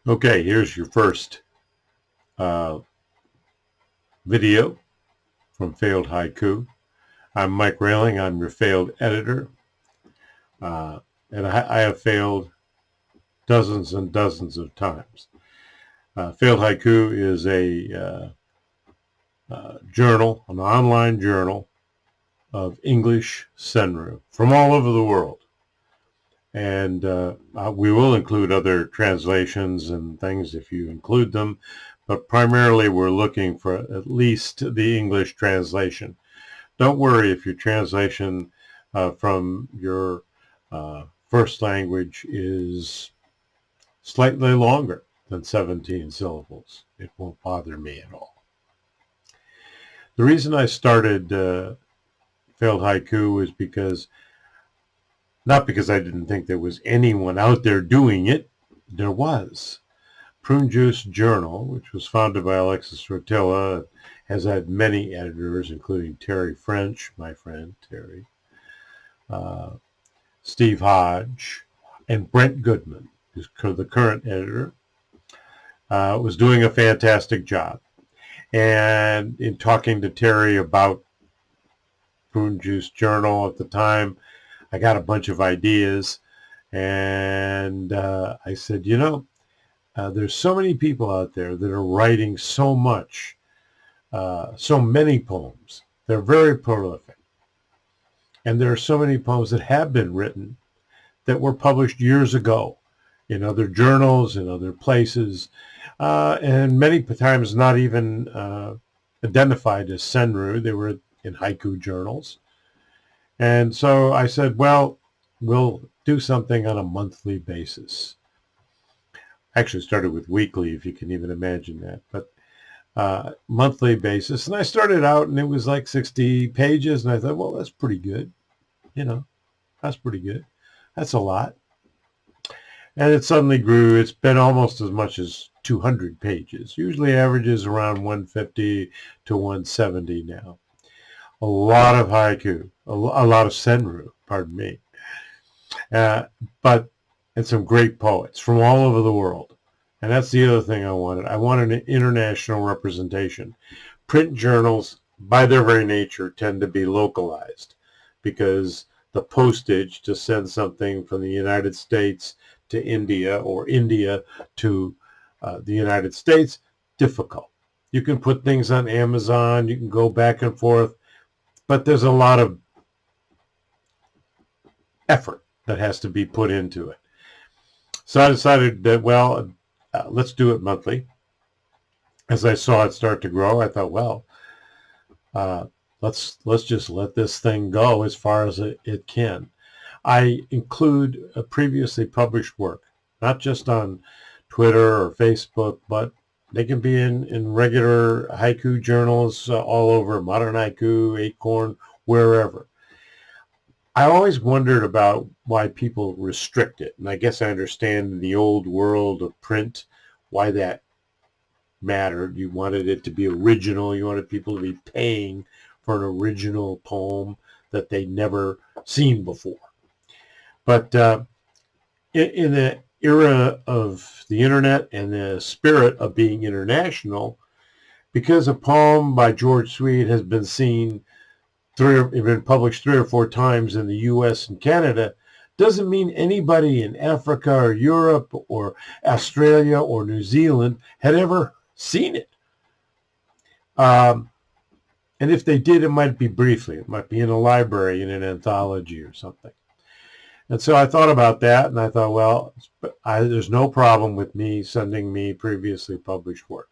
Okay, here's your first uh, video from Failed Haiku. I'm Mike Rehling. I'm your failed editor. And I have failed dozens and dozens of times. Failed Haiku is a journal, an online journal of English senryu from all over the world. And we will include other translations and things if you include them, but primarily we're looking for at least the English translation. Don't worry if your translation from your first language is slightly longer than 17 syllables. It won't bother me at all. The reason I started Failed Haiku was not because I didn't think there was anyone out there doing it. There was. Prune Juice Journal, which was founded by Alexis Rotilla, has had many editors, including Terry French, my friend Terry, Steve Hodge, and Brent Goodman, who's the current editor, was doing a fantastic job. And in talking to Terry about Prune Juice Journal at the time, I got a bunch of ideas, and I said, there's so many people out there that are writing so much, so many poems. They're very prolific. And there are so many poems that have been written that were published years ago in other journals, in other places, and many times not even identified as senryu. They were in haiku journals. And so I said, well, we'll do something on a monthly basis. Actually started with weekly, if you can even imagine that, but monthly basis. And I started out and it was like 60 pages. And I thought, well, that's pretty good. That's pretty good. That's a lot. And it suddenly grew. It's been almost as much as 200 pages. Usually averages around 150 to 170 now. A lot of haiku, a lot of senryu, pardon me. And some great poets from all over the world. And that's the other thing I wanted. I wanted an international representation. Print journals, by their very nature, tend to be localized because the postage to send something from the United States to India or India to the United States, difficult. You can put things on Amazon, you can go back and forth, but there's a lot of effort that has to be put into it. So I decided that, well, let's do it monthly. As I saw it start to grow, I thought, well, let's just let this thing go as far as it can. I include a previously published work, not just on Twitter or Facebook, but they can be in regular haiku journals all over, Modern Haiku, Acorn, wherever. I always wondered about why people restrict it. And I guess I understand in the old world of print why that mattered. You wanted it to be original. You wanted people to be paying for an original poem that they'd never seen before. But in the era of the internet and the spirit of being international, because a poem by George Sweet has been published 3 or 4 times in the U.S. and Canada, doesn't mean anybody in Africa or Europe or Australia or New Zealand had ever seen it. And if they did, it might be briefly. It might be in a library, in an anthology or something. And so I thought about that, and I thought, well, there's no problem with me sending me previously published work.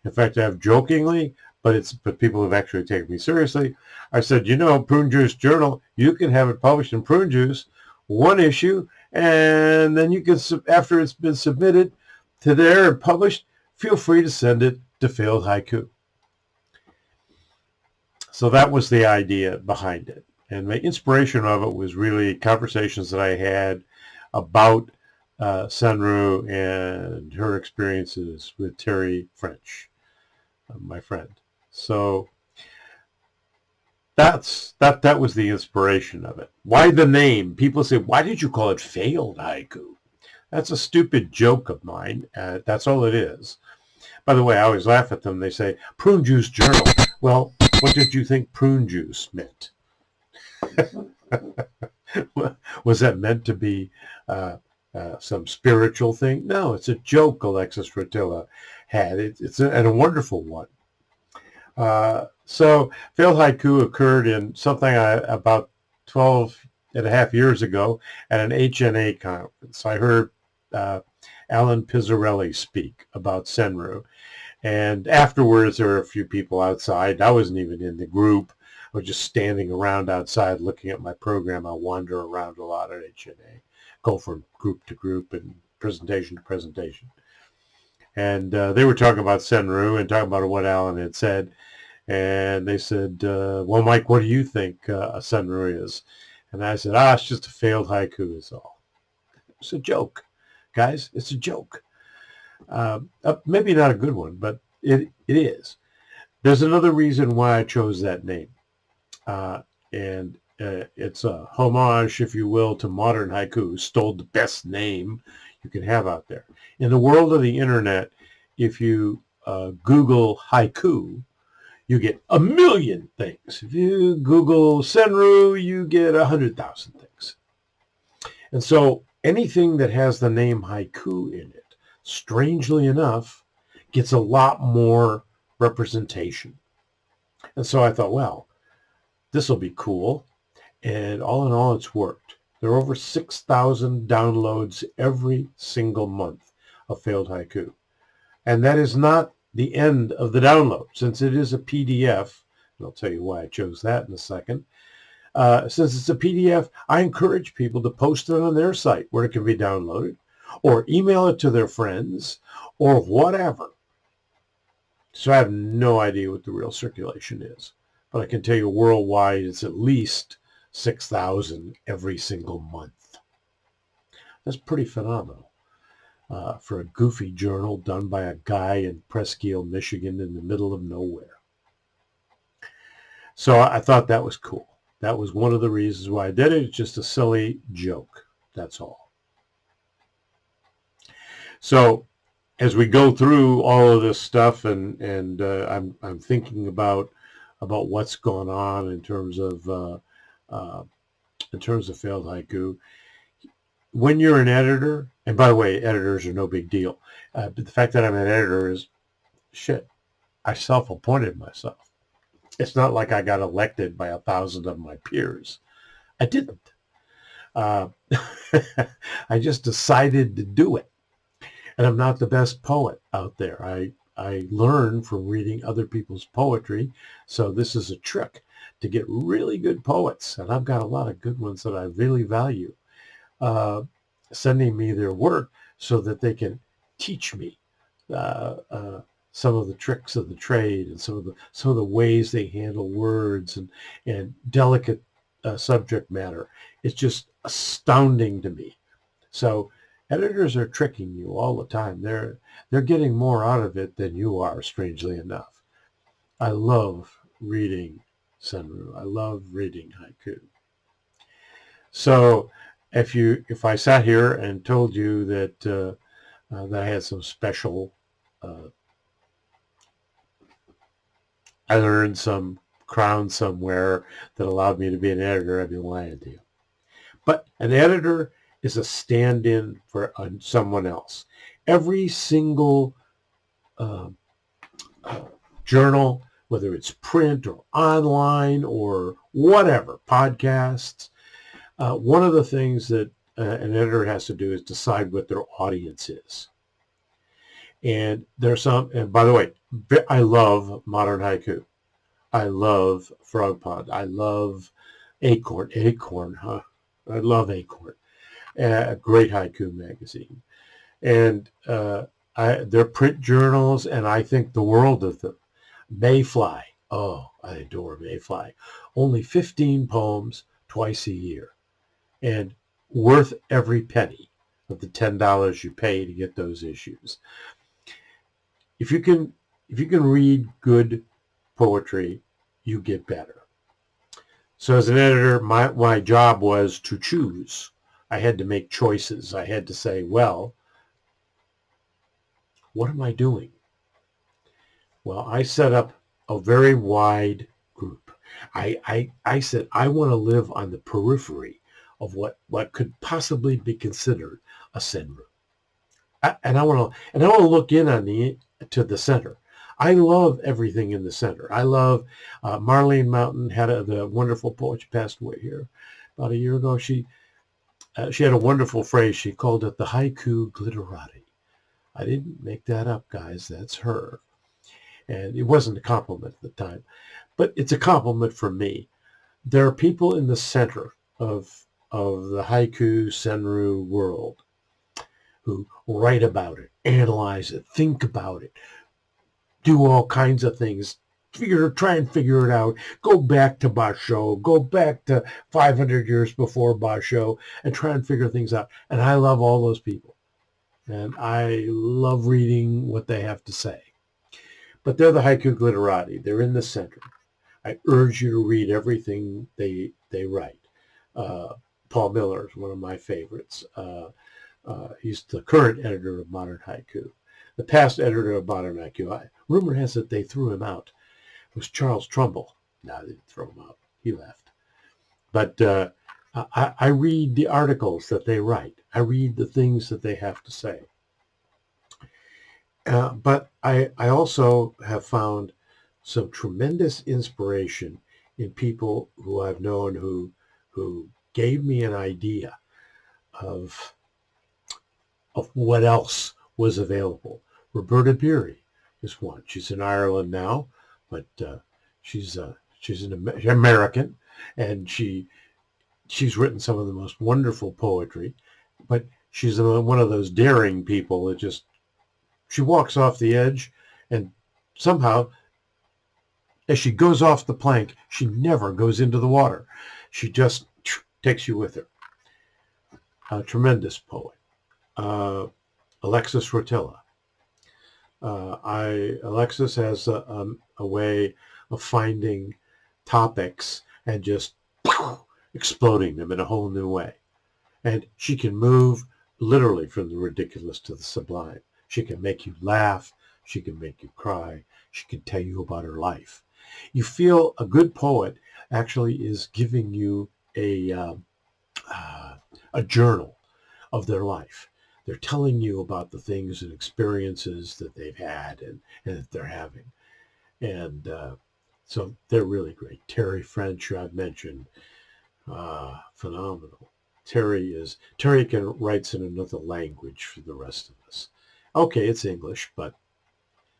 In fact, I've jokingly, but people have actually taken me seriously, I said, Prune Juice Journal, you can have it published in Prune Juice, 1 issue, and then you can, after it's been submitted to there and published, feel free to send it to Failed Haiku. So that was the idea behind it. And the inspiration of it was really conversations that I had about senryu and her experiences with Terry French, my friend. So that was the inspiration of it. Why the name? People say, why did you call it Failed Haiku? That's a stupid joke of mine. That's all it is. By the way, I always laugh at them. They say, prune juice journal. Well, what did you think prune juice meant? Was that meant to be some spiritual thing? No, it's a joke Alexis Rotilla had. And a wonderful one. So Failed Haiku occurred in something about 12 and a half years ago at an HNA conference. I heard Alan Pizzarelli speak about senryu. And afterwards, there were a few people outside. I wasn't even in the group. I was just standing around outside looking at my program. I wander around a lot at HNA, go from group to group and presentation to presentation. And they were talking about senryu and talking about what Alan had said. And they said, well, Mike, what do you think a senryu is? And I said, it's just a failed haiku is all. It's a joke, guys. It's a joke. Maybe not a good one, but it is. There's another reason why I chose that name. And it's a homage, if you will, to modern haiku. Stole the best name you can have out there. In the world of the internet, if you Google haiku, you get a million things. If you Google senryu, you get 100,000 things. And so anything that has the name haiku in it, strangely enough, gets a lot more representation. And so I thought, well, this will be cool. And all in all, it's worked. There are over 6,000 downloads every single month of Failed Haiku. And that is not the end of the download. Since it is a PDF, and I'll tell you why I chose that in a second. Since it's a PDF, I encourage people to post it on their site where it can be downloaded, or email it to their friends, or whatever. So I have no idea what the real circulation is. But I can tell you worldwide, it's at least 6,000 every single month. That's pretty phenomenal for a goofy journal done by a guy in Presque Isle, Michigan, in the middle of nowhere. So I thought that was cool. That was one of the reasons why I did it. It's just a silly joke. That's all. So as we go through all of this stuff, and I'm thinking about what's going on in terms of Failed Haiku. When you're an editor, and by the way, editors are no big deal, but the fact that I'm an editor is shit. I self-appointed myself. It's not like I got elected by 1,000 of my peers. I didn't. I just decided to do it. And I'm not the best poet out there. I learn from reading other people's poetry. So this is a trick to get really good poets. And I've got a lot of good ones that I really value, sending me their work so that they can teach me some of the tricks of the trade and some of the ways they handle words and delicate subject matter. It's just astounding to me. So editors are tricking you all the time. They're getting more out of it than you are, strangely enough. I love reading senryu. I love reading haiku. So if I sat here and told you that I had some special, I learned some crown somewhere that allowed me to be an editor, I'd be lying to you. But an editor is a stand-in for someone else. Every single journal, whether it's print or online or whatever, podcasts, one of the things that an editor has to do is decide what their audience is. And and by the way, I love modern haiku. I love Frog Pond. I love Acorn. Huh? I love Acorn. A great haiku magazine. And they're print journals, and I think the world of them. Mayfly. Oh, I adore Mayfly. Only 15 poems twice a year. And worth every penny of the $10 you pay to get those issues. If you can read good poetry, you get better. So as an editor, my job was to choose. I had to make choices. I had to say, well, what am I doing? Well, I set up a very wide group. I said, I want to live on the periphery of what could possibly be considered a senryu. And I want to look in on to the center. I love everything in the center. I love Marlene Mountain had the wonderful poet. She passed away here about a year ago. She had a wonderful phrase. She called it the haiku glitterati. I didn't make that up, guys. That's her. And it wasn't a compliment at the time, but it's a compliment from me. There are people in the center of the haiku senryu world who write about it, analyze it, think about it, do all kinds of things, try and figure it out, go back to Basho, go back to 500 years before Basho, and try and figure things out. And I love all those people. And I love reading what they have to say. But they're the haiku glitterati. They're in the center. I urge you to read everything they write. Paul Miller is one of my favorites. He's the current editor of Modern Haiku. The past editor of Modern Haiku, rumor has it they threw him out. It was Charles Trumbull. No, they didn't throw him out. He left. But I read the articles that they write. I read the things that they have to say. But I also have found some tremendous inspiration in people who I've known who gave me an idea of what else was available. Roberta Beery is one. She's in Ireland now, but she's an American, and she's written some of the most wonderful poetry. But she's one of those daring people that she walks off the edge, and somehow, as she goes off the plank, she never goes into the water. She just takes you with her. A tremendous poet. Alexis Rotella. Alexis has a way of finding topics and just exploding them in a whole new way. And she can move literally from the ridiculous to the sublime. She can make you laugh. She can make you cry. She can tell you about her life. You feel a good poet actually is giving you a journal of their life. They're telling you about the things and experiences that they've had and that they're having. And so they're really great. Terry French, I've mentioned, phenomenal. Terry writes in another language for the rest of us. Okay, it's English, but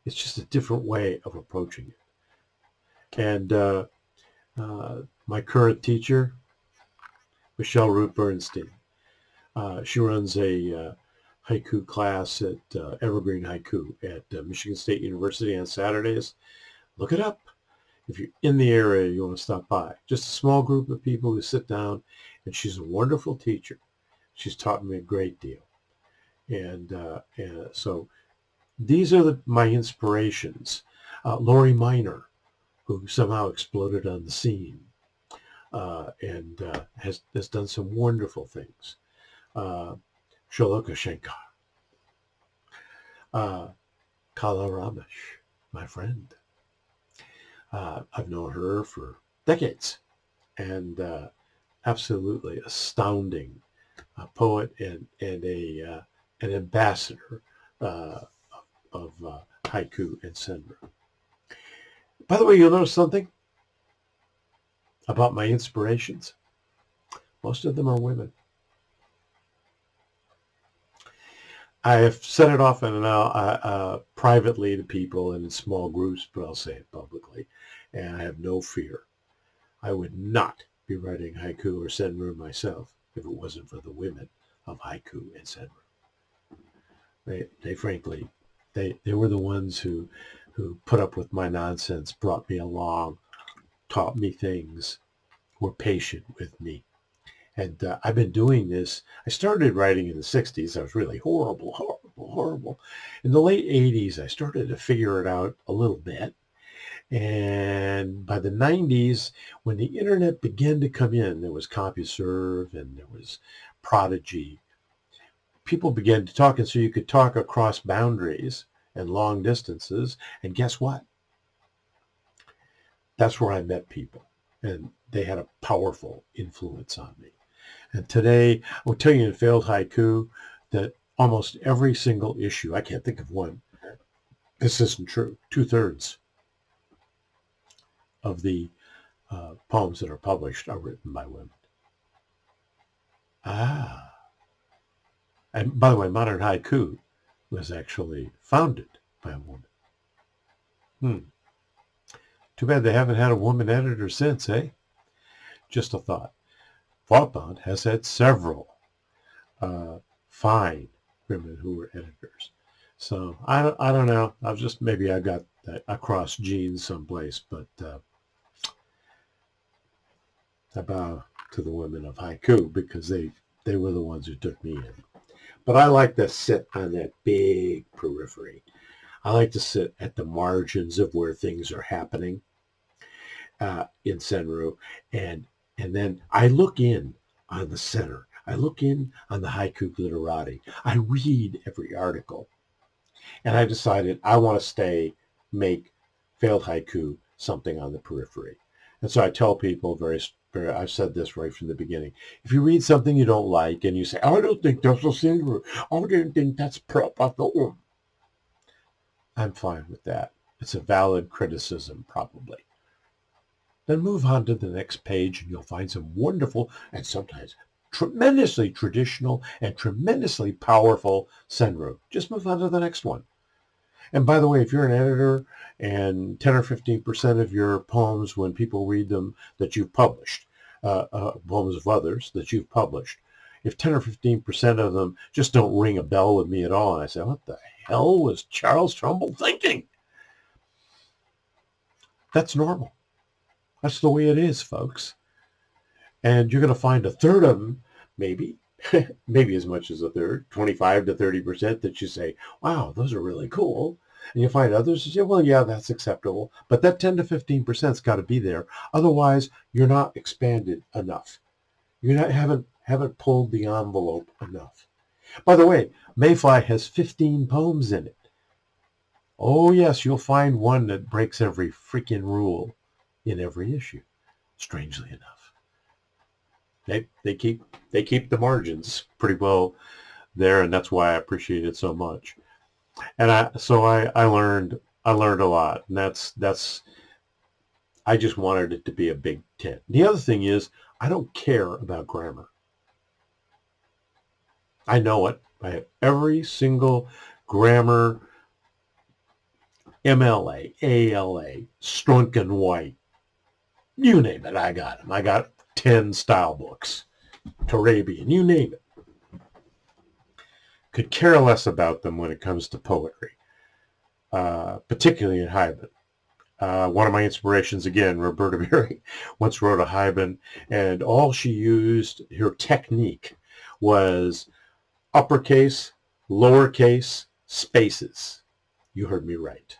it's just a different way of approaching it. And my current teacher, Michelle Root Bernstein, she runs a haiku class at Evergreen Haiku at Michigan State University on Saturdays. Look it up. If you're in the area, you want to stop by. Just a small group of people who sit down, and she's a wonderful teacher. She's taught me a great deal. And so these are my inspirations. Lori Minor, who somehow exploded on the scene and has done some wonderful things. Shaloka Shankar. Kala Ramesh, my friend. I've known her for decades, and absolutely astounding poet and an ambassador of haiku and senryu. By the way, you'll notice something about my inspirations. Most of them are women. I have said it often now privately to people and in small groups, but I'll say it publicly, and I have no fear. I would not be writing haiku or senryu myself if it wasn't for the women of haiku and senryu. They frankly, they were the ones who put up with my nonsense, brought me along, taught me things, were patient with me. And I've been doing this. I started writing in the 60s. I was really horrible. In the late 80s, I started to figure it out a little bit. And by the 90s, when the internet began to come in, there was CompuServe and there was prodigy. People began to talk, and so you could talk across boundaries and long distances. And guess what? That's where I met people, and they had a powerful influence on me. And today, I will tell you in Failed Haiku that almost every single issue, I can't think of one, this isn't true, 2/3 of the poems that are published are written by women. And by the way, Modern Haiku was actually founded by a woman. Too bad they haven't had a woman editor since, eh? Just a thought. Thoughtbound has had several fine women who were editors. So I don't know. Maybe I got that across genes someplace, but I bow to the women of haiku because they were the ones who took me in. But I like to sit on that big periphery. I like to sit at the margins of where things are happening in senryu, and then I look in on the center. I look in on the haiku glitterati. I read every article, and I decided I want to make Failed Haiku something on the periphery. And so I tell people I've said this right from the beginning. If you read something you don't like and you say, I don't think that's a senryu, I don't think that's proper, I'm fine with that. It's a valid criticism, probably. Then move on to the next page and you'll find some wonderful and sometimes tremendously traditional and tremendously powerful senryu. Just move on to the next one. And by the way, if you're an editor and 10 or 15% of your poems, when people read them that you've published, poems of others that you've published, if 10 or 15% of them just don't ring a bell with me at all, and I say, what the hell was Charles Trumbull thinking? That's normal. That's the way it is, folks. And you're going to find a third of them, maybe as much as a third, 25 to 30%, that you say, wow, those are really cool. And you'll find others who say, well, yeah, that's acceptable. But that 10 to 15%'s got to be there. Otherwise, you're not expanded enough. You haven't pulled the envelope enough. By the way, Mayfly has 15 poems in it. Oh, yes, you'll find one that breaks every freaking rule in every issue, strangely enough. They keep the margins pretty well there, and that's why I appreciate it so much. And I learned a lot, and that's I just wanted it to be a big tent. The other thing is I don't care about grammar. I know it. I have every single grammar, MLA, ALA, Strunk and White, you name it, I got them. I got 10 style books, Turabian, you name it. Could care less about them when it comes to poetry, particularly in Haibun. One of my inspirations, again, Roberta Berry, once wrote a Haibun, and all she used, her technique, was uppercase, lowercase, spaces. You heard me right.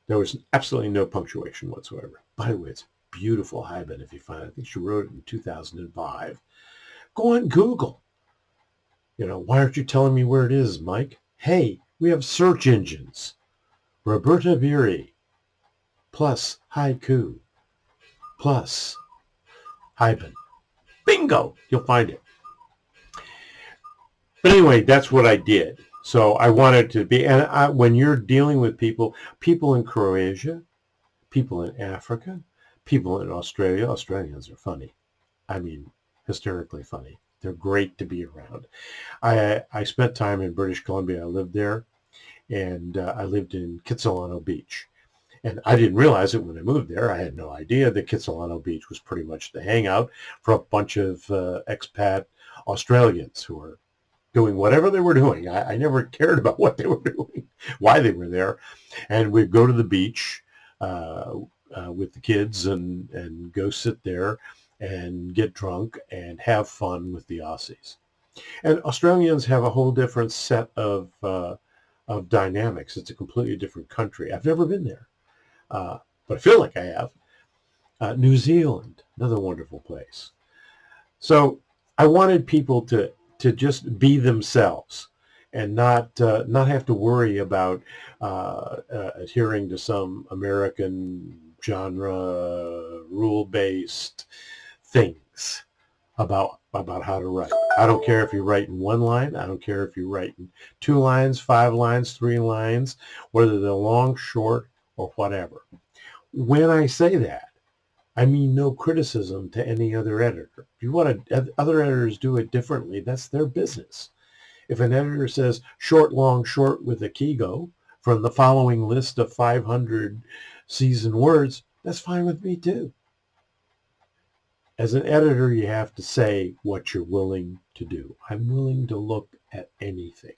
There was absolutely no punctuation whatsoever. By the way, it's a beautiful Haibun if you find it. I think she wrote it in 2005. Go on Google. Why aren't you telling me where it is, Mike? Hey, we have search engines. Roberta Berry plus haiku plus Haibun. Bingo! You'll find it. But anyway, that's what I did. So I wanted to be, and when you're dealing with people in Croatia, people in Africa, people in Australia, Australians are funny. I mean, hysterically funny. They're great to be around. I spent time in British Columbia. I lived there, and I lived in Kitsilano Beach. And I didn't realize it when I moved there. I had no idea that Kitsilano Beach was pretty much the hangout for a bunch of expat Australians who were doing whatever they were doing. I never cared about what they were doing, why they were there. And we'd go to the beach with the kids and go sit there and get drunk and have fun with the Aussies. And Australians have a whole different set of dynamics. It's a completely different country. I've never been there, but I feel like I have. New Zealand, another wonderful place. So I wanted people to just be themselves and not have to worry about adhering to some American genre rule-based things about how to write. I don't care if you write in one line. I don't care if you write in 2 lines, 5 lines, 3 lines, whether they're long, short, or whatever. When I say that, I mean no criticism to any other editor. If you want to, other editors do it differently, that's their business. If an editor says short, long, short with a Kigo from the following list of 500 seasoned words, that's fine with me too. As an editor, you have to say what you're willing to do. I'm willing to look at anything.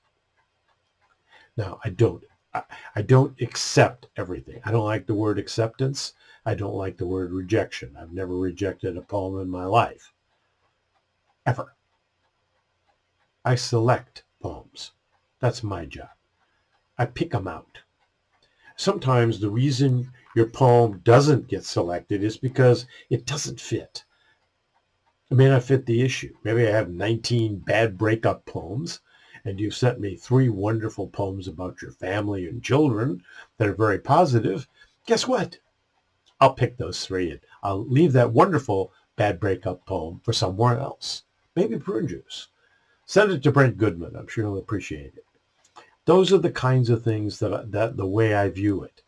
Now, I don't accept everything. I don't like the word acceptance. I don't like the word rejection. I've never rejected a poem in my life, ever. I select poems. That's my job. I pick them out. Sometimes the reason your poem doesn't get selected is because it doesn't fit. It may not fit the issue. Maybe I have 19 bad breakup poems, and you've sent me 3 wonderful poems about your family and children that are very positive. Guess what? I'll pick those 3 and I'll leave that wonderful bad breakup poem for somewhere else. Maybe prune juice. Send it to Brent Goodman. I'm sure he'll appreciate it. Those are the kinds of things that the way I view it.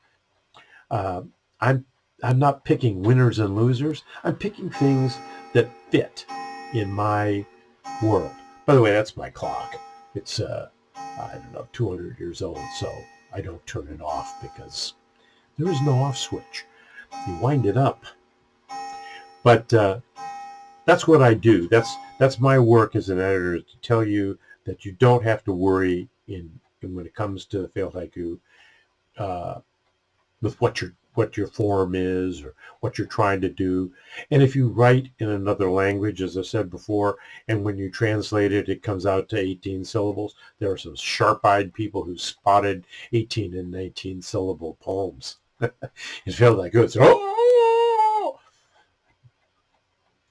I'm not picking winners and losers. I'm picking things that fit in my world. By the way, that's my clock. It's, I don't know, 200 years old, so I don't turn it off because there is no off switch. You wind it up. But that's what I do. That's my work as an editor, to tell you that you don't have to worry when it comes to Failed Haiku with what your form is or what you're trying to do. And if you write in another language, as I said before, and when you translate it, it comes out to 18 syllables. There are some sharp-eyed people who spotted 18 and 19 syllable poems. It felt like it's, oh!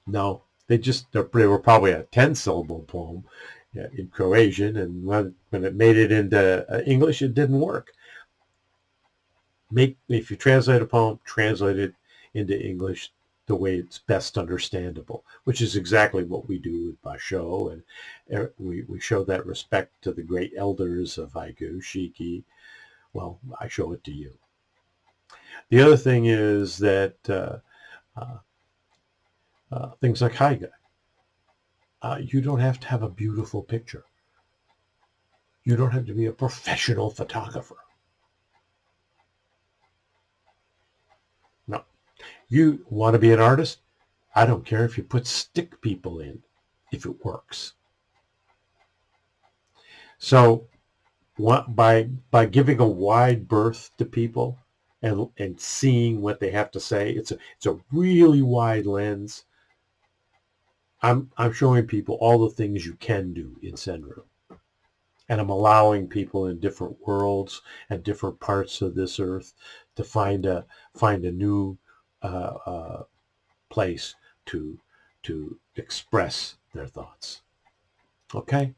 No, they were probably a 10 syllable poem in Croatian, and when it made it into English, it didn't work. If you translate a poem, translate it into English the way it's best understandable, which is exactly what we do with Basho, and we show that respect to the great elders of haiku, Shiki. Well, I show it to you. The other thing is that things like haiku, you don't have to have a beautiful picture. You don't have to be a professional photographer. No. You want to be an artist? I don't care if you put stick people in, if it works. So by giving a wide berth to people and seeing what they have to say, it's a really wide lens. I'm showing people all the things you can do in senryu. And I'm allowing people in different worlds and different parts of this earth to find a new place to express their thoughts. Okay?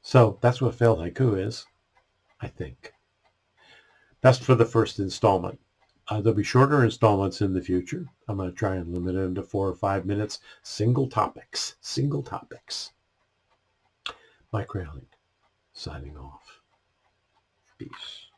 So that's what Failed Haiku is, I think. That's for the first installment. There'll be shorter installments in the future. I'm going to try and limit them to 4 or 5 minutes. Single topics. Mike Rehling, signing off. Peace.